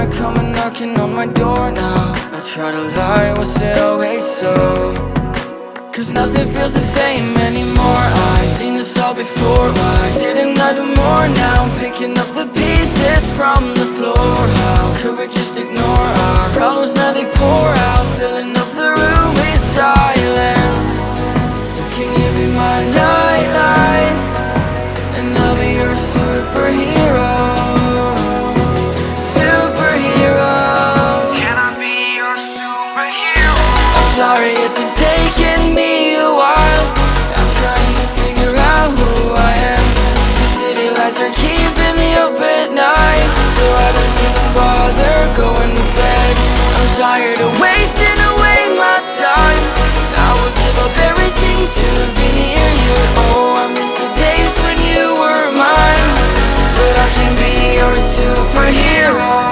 are coming knocking on my door now. I try to lie, was it always so? Cause nothing feels the same anymore. I've seen this all before. Why didn't I do more? Now I'm picking up the pieces from the floor. How could we just ignore our problems? Now they pour out, filling up the room with silence. Can you be my nightlight? And I'll be your superhero. Sorry if it's taking me a while. I'm trying to figure out who I am. The city lights are keeping me up at night, so I don't even bother going to bed. I'm tired of wasting away my time. I would give up everything to be near you. Oh, I miss the days when you were mine, but I can be your superhero.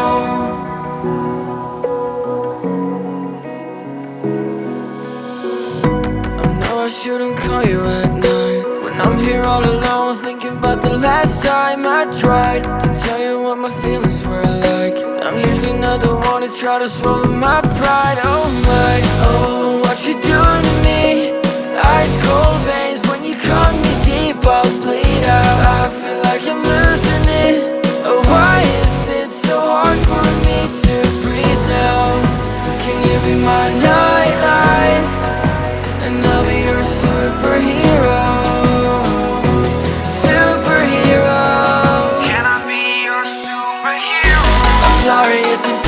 I shouldn't call you at night when I'm here all alone, thinking about the last time I tried to tell you what my feelings were like. I'm usually not the one to try to swallow my pride. Oh my, oh, what you doing to me? Ice cold veins when you cut me deep, I'll bleed out. I feel like I'm losing it. Oh, why is it so hard for me to breathe now? Can you be my nightlight? And I'll be your superhero. Superhero. Can I be your superhero? I'm sorry if it's